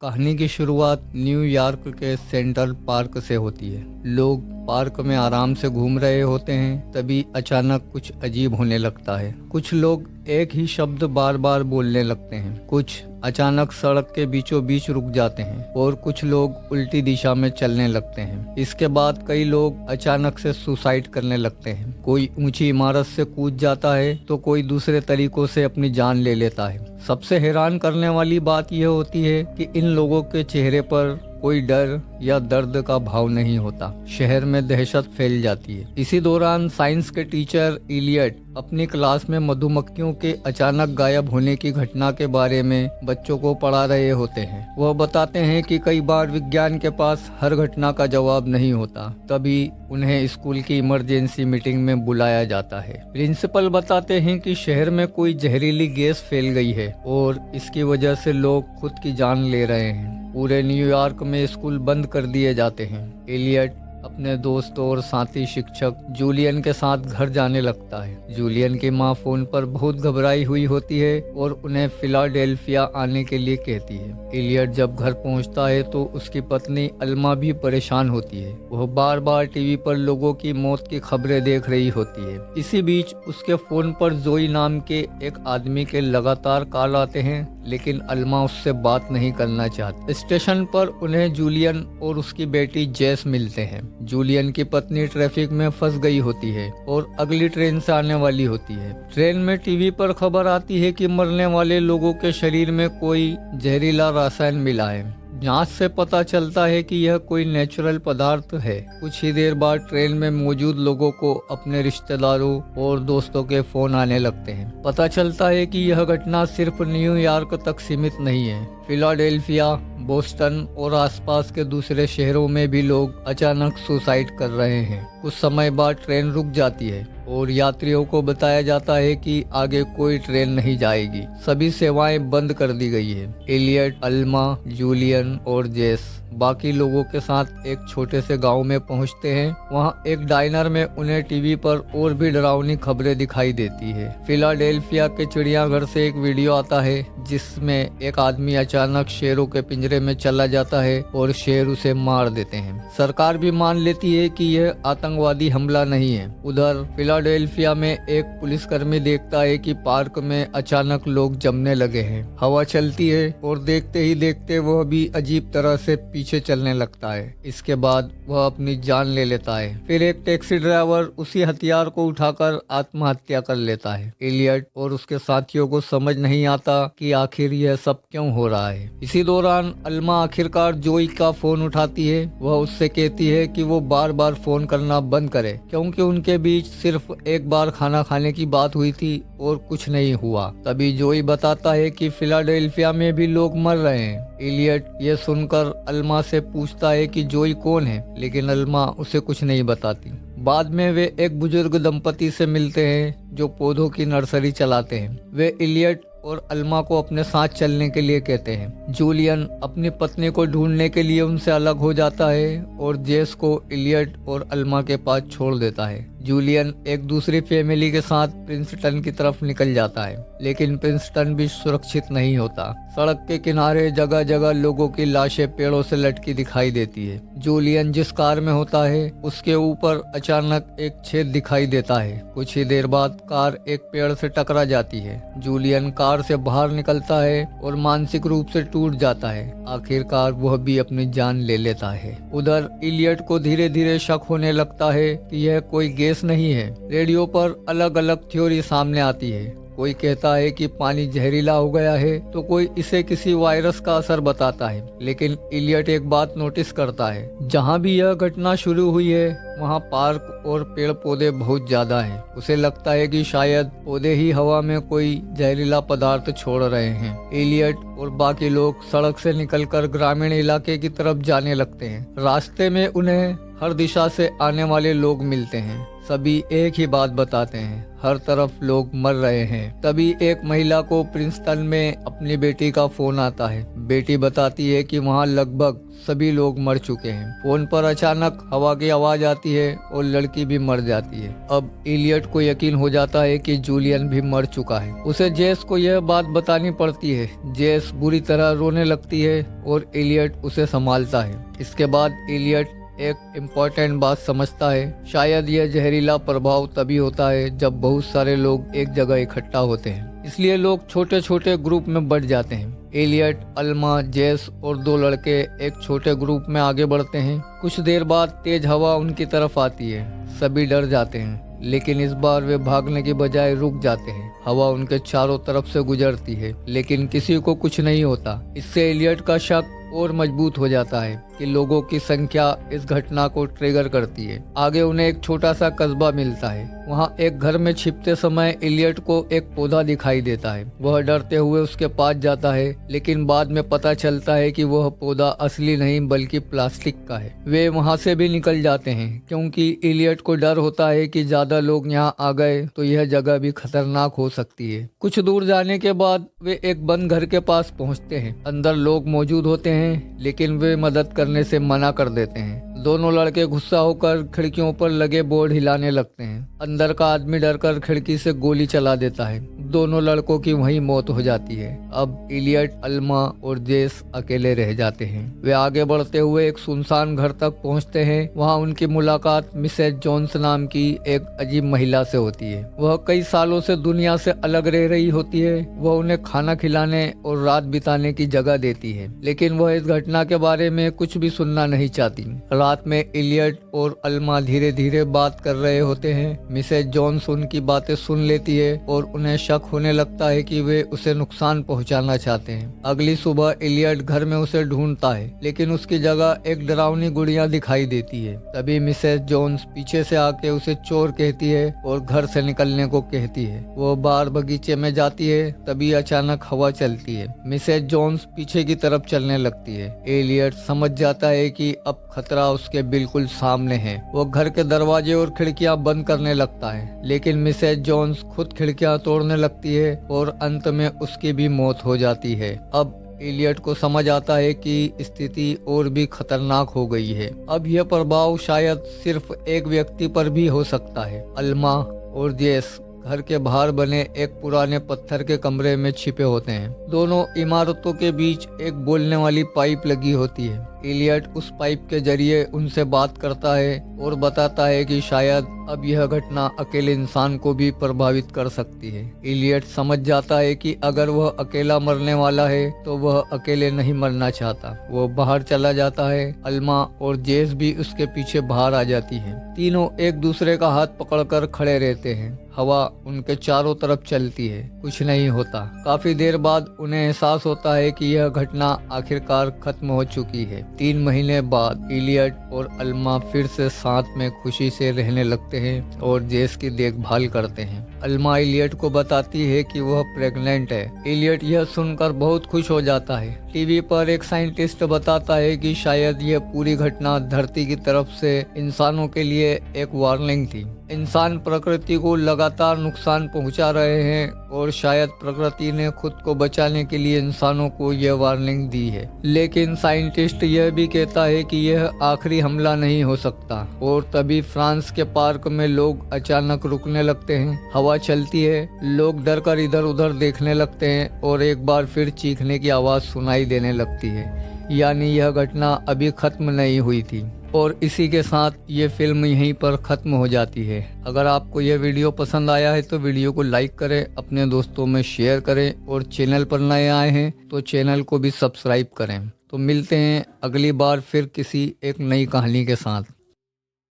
कहानी की शुरुआत न्यूयॉर्क के सेंट्रल पार्क से होती है। लोग पार्क में आराम से घूम रहे होते हैं, तभी अचानक कुछ अजीब होने लगता है। कुछ लोग एक ही शब्द बार बार बोलने लगते हैं, कुछ अचानक सड़क के बीचों बीच रुक जाते हैं और कुछ लोग उल्टी दिशा में चलने लगते हैं। इसके बाद कई लोग अचानक से सुसाइड करने लगते हैं। कोई ऊंची इमारत से कूद जाता है तो कोई दूसरे तरीकों से अपनी जान ले लेता है। सबसे हैरान करने वाली बात यह होती है कि इन लोगों के चेहरे पर कोई डर या दर्द का भाव नहीं होता। शहर में दहशत फैल जाती है। इसी दौरान साइंस के टीचर इलियट अपनी क्लास में मधुमक्खियों के अचानक गायब होने की घटना के बारे में बच्चों को पढ़ा रहे होते हैं। वह बताते हैं कि कई बार विज्ञान के पास हर घटना का जवाब नहीं होता। तभी उन्हें स्कूल की इमरजेंसी मीटिंग में बुलाया जाता है। प्रिंसिपल बताते हैं कि शहर में कोई जहरीली गैस फैल गई है और इसकी वजह से लोग खुद की जान ले रहे हैं। पूरे न्यूयॉर्क में स्कूल बंद कर दिए जाते हैं। एलियट अपने दोस्त और साथी शिक्षक जूलियन के साथ घर जाने लगता है। जूलियन की मां फोन पर बहुत घबराई हुई होती है और उन्हें फिलाडेल्फिया आने के लिए कहती है। एलियट जब घर पहुंचता है तो उसकी पत्नी अल्मा भी परेशान होती है। वह बार बार टीवी पर लोगों की मौत की खबरें देख रही होती है। इसी बीच उसके फोन पर जोई नाम के एक आदमी के लगातार कॉल आते हैं, लेकिन अल्मा उससे बात नहीं करना चाहती। स्टेशन पर उन्हें जूलियन और उसकी बेटी जेस मिलते हैं। जूलियन की पत्नी ट्रैफिक में फंस गई होती है और अगली ट्रेन से आने वाली होती है। ट्रेन में टीवी पर खबर आती है कि मरने वाले लोगों के शरीर में कोई जहरीला रसायन मिला है। जांच से पता चलता है कि यह कोई नेचुरल पदार्थ है। कुछ ही देर बाद ट्रेन में मौजूद लोगों को अपने रिश्तेदारों और दोस्तों के फोन आने लगते हैं। पता चलता है कि यह घटना सिर्फ न्यूयॉर्क तक सीमित नहीं है। फिलाडेल्फिया, बोस्टन और आसपास के दूसरे शहरों में भी लोग अचानक सुसाइड कर रहे हैं। कुछ समय बाद ट्रेन रुक जाती है और यात्रियों को बताया जाता है कि आगे कोई ट्रेन नहीं जाएगी। सभी सेवाएं बंद कर दी गई है। एलियट, अल्मा, जूलियन और जेस बाकी लोगों के साथ एक छोटे से गांव में पहुंचते हैं। वहां एक डाइनर में उन्हें टीवी पर और भी डरावनी खबरें दिखाई देती है। फिलाडेल्फिया के चिड़ियाघर से एक वीडियो आता है जिसमें एक आदमी अचानक शेरों के पिंजरे में चला जाता है और शेर उसे मार देते हैं। सरकार भी मान लेती है कि यह आतंकवादी हमला नहीं है। उधर फिलाडेल्फिया में एक पुलिसकर्मी देखता है कि पार्क में अचानक लोग जमने लगे हैं। हवा चलती है और देखते ही देखते वह भी अजीब तरह से पीछे चलने लगता है। इसके बाद वह अपनी जान ले लेता है। फिर एक टैक्सी ड्राइवर उसी हथियार को उठाकर आत्महत्या कर लेता है। एलियट और उसके साथियों को समझ नहीं आता कि आखिर यह सब क्यों हो रहा है। इसी दौरान अल्मा आखिरकार जोई का फोन उठाती है। वह उससे कहती है कि वो बार बार फोन करना बंद करे, क्योंकि उनके बीच सिर्फ एक बार खाना खाने की बात हुई थी और कुछ नहीं हुआ। तभी जोई बताता है कि फिलाडेल्फिया में भी लोग मर रहे हैं। एलियट ये सुनकर अल्मा से पूछता है कि जोई कौन है, लेकिन अल्मा उसे कुछ नहीं बताती। बाद में वे एक बुजुर्ग दंपति से मिलते हैं जो पौधों की नर्सरी चलाते हैं। वे एलियट और अल्मा को अपने साथ चलने के लिए कहते हैं। जूलियन अपनी पत्नी को ढूंढने के लिए उनसे अलग हो जाता है और जेस को एलियट और अल्मा के पास छोड़ देता है। जूलियन एक दूसरी फैमिली के साथ प्रिंसटन की तरफ निकल जाता है, लेकिन प्रिंसटन भी सुरक्षित नहीं होता। सड़क के किनारे जगह जगह लोगों की लाशें पेड़ों से लटकी दिखाई देती है। जूलियन जिस कार में होता है उसके ऊपर अचानक एक छेद दिखाई देता है। कुछ ही देर बाद कार एक पेड़ से टकरा जाती है। जूलियन कार से बाहर निकलता है और मानसिक रूप से टूट जाता है। आखिरकार वह भी अपनी जान ले लेता है। उधर एलियट को धीरे धीरे शक होने लगता है कि यह कोई गैस नहीं है। रेडियो पर अलग अलग थ्योरी सामने आती है। कोई कहता है कि पानी जहरीला हो गया है तो कोई इसे किसी वायरस का असर बताता है। लेकिन एलियट एक बात नोटिस करता है, जहाँ भी यह घटना शुरू हुई है वहाँ पार्क और पेड़ पौधे बहुत ज्यादा हैं। उसे लगता है कि शायद पौधे ही हवा में कोई जहरीला पदार्थ छोड़ रहे हैं। एलियट और बाकी लोग सड़क से निकलकर ग्रामीण इलाके की तरफ जाने लगते हैं। रास्ते में उन्हें हर दिशा से आने वाले लोग मिलते हैं। सभी एक ही बात बताते हैं, हर तरफ लोग मर रहे हैं। तभी एक महिला को प्रिंसटन में अपनी बेटी का फोन आता है। बेटी बताती है कि वहाँ लगभग सभी लोग मर चुके हैं। फोन पर अचानक हवा की आवाज आती है और लड़की भी मर जाती है। अब इलियट को यकीन हो जाता है कि जूलियन भी मर चुका है। उसे जेस को यह बात बतानी पड़ती है। जेस बुरी तरह रोने लगती है और इलियट उसे संभालता है। इसके बाद इलियट एक इम्पोर्टेंट बात समझता है, शायद यह जहरीला प्रभाव तभी होता है जब बहुत सारे लोग एक जगह इकट्ठा होते हैं, इसलिए लोग छोटे छोटे ग्रुप में बढ़ जाते हैं। एलियट, अल्मा, जेस और 2 लड़के एक छोटे ग्रुप में आगे बढ़ते हैं। कुछ देर बाद तेज हवा उनकी तरफ आती है। सभी डर जाते हैं, लेकिन इस बार वे भागने की बजाय रुक जाते हैं। हवा उनके चारों तरफ से गुजरती है, लेकिन किसी को कुछ नहीं होता। इससे एलियट का शक और मजबूत हो जाता है कि लोगों की संख्या इस घटना को ट्रिगर करती है। आगे उन्हें एक छोटा सा कस्बा मिलता है। वहाँ एक घर में छिपते समय एलियट को एक पौधा दिखाई देता है। वह डरते हुए उसके पास जाता है, लेकिन बाद में पता चलता है कि वह पौधा असली नहीं बल्कि प्लास्टिक का है। वे वहाँ से भी निकल जाते हैं, क्योंकि एलियट को डर होता है कि ज्यादा लोग यहाँ आ गए तो यह जगह भी खतरनाक हो सकती है। कुछ दूर जाने के बाद वे एक बंद घर के पास पहुँचते हैं। अंदर लोग मौजूद होते हैं, लेकिन वे मदद करने से मना कर देते हैं। दोनों लड़के गुस्सा होकर खिड़कियों पर लगे बोर्ड हिलाने लगते हैं। अंदर का आदमी डरकर खिड़की से गोली चला देता है। दोनों लड़कों की वहीं मौत हो जाती है। अब इलियट, अल्मा और जेस अकेले रह जाते हैं। वे आगे बढ़ते हुए एक सुनसान घर तक पहुंचते हैं। वहां उनकी मुलाकात मिसेज जोन्स नाम की एक अजीब महिला से होती है। वह कई सालों से दुनिया से अलग रह रही होती है। वह उन्हें खाना खिलाने और रात बिताने की जगह देती है, लेकिन वह इस घटना के बारे में कुछ भी सुनना नहीं चाहती। रात में इलियट और अल्मा धीरे धीरे बात कर रहे होते हैं। मिसेज जोन्स उनकी बातें सुन लेती है और उन्हें शक होने लगता है कि वे उसे नुकसान पहुंचाना चाहते हैं। अगली सुबह इलियट घर में उसे ढूंढता है, लेकिन उसकी जगह एक डरावनी गुड़िया दिखाई देती है। तभी मिसेज जोन्स पीछे से आके उसे चोर कहती है और घर से निकलने को कहती है। वो बाहर बगीचे में जाती है। तभी अचानक हवा चलती है। मिसेज जोन्स पीछे की तरफ चलने लगती है। इलियट समझ जाता है कि अब खतरा उसके बिल्कुल सामने है। वो घर के दरवाजे और खिड़कियां बंद करने लगता है, लेकिन मिसेज जोन्स खुद खिड़कियां तोड़ने लगती है और अंत में उसकी भी मौत हो जाती है। अब इलियट को समझ आता है कि स्थिति और भी खतरनाक हो गई है। अब यह प्रभाव शायद सिर्फ एक व्यक्ति पर भी हो सकता है। अल्मा और जेस घर के बाहर बने एक पुराने पत्थर के कमरे में छिपे होते हैं। दोनों इमारतों के बीच एक बोलने वाली पाइप लगी होती है। इलियट उस पाइप के जरिए उनसे बात करता है और बताता है कि शायद अब यह घटना अकेले इंसान को भी प्रभावित कर सकती है। इलियट समझ जाता है कि अगर वह अकेला मरने वाला है तो वह अकेले नहीं मरना चाहता। वो बाहर चला जाता है। अल्मा और जेस भी उसके पीछे बाहर आ जाती है। तीनों एक दूसरे का हाथ पकड़कर खड़े रहते हैं। हवा उनके चारों तरफ चलती है। कुछ नहीं होता। काफी देर बाद उन्हें एहसास होता है कि यह घटना आखिरकार खत्म हो चुकी है। 3 महीने बाद इलियट और अल्मा फिर से साथ में खुशी से रहने लगते हैं और जेस की देखभाल करते हैं। अल्मा इलियट को बताती है कि वह प्रेग्नेंट है। इलियट यह सुनकर बहुत खुश हो जाता है। टीवी पर एक साइंटिस्ट बताता है कि शायद यह पूरी घटना धरती की तरफ से इंसानों के लिए एक वार्निंग थी। इंसान प्रकृति को लगातार नुकसान पहुंचा रहे हैं और शायद प्रकृति ने खुद को बचाने के लिए इंसानों को यह वार्निंग दी है। लेकिन साइंटिस्ट यह भी कहता है कि यह आखिरी हमला नहीं हो सकता। और तभी फ्रांस के पार्क में लोग अचानक रुकने लगते हैं। हवा चलती है। लोग डर कर इधर उधर देखने लगते हैं और एक बार फिर चीखने की आवाज सुनाई देने लगती है। यानी यह घटना अभी खत्म नहीं हुई थी। और इसी के साथ ये फिल्म यहीं पर ख़त्म हो जाती है। अगर आपको यह वीडियो पसंद आया है तो वीडियो को लाइक करें, अपने दोस्तों में शेयर करें और चैनल पर नए आए हैं तो चैनल को भी सब्सक्राइब करें। तो मिलते हैं अगली बार फिर किसी एक नई कहानी के साथ।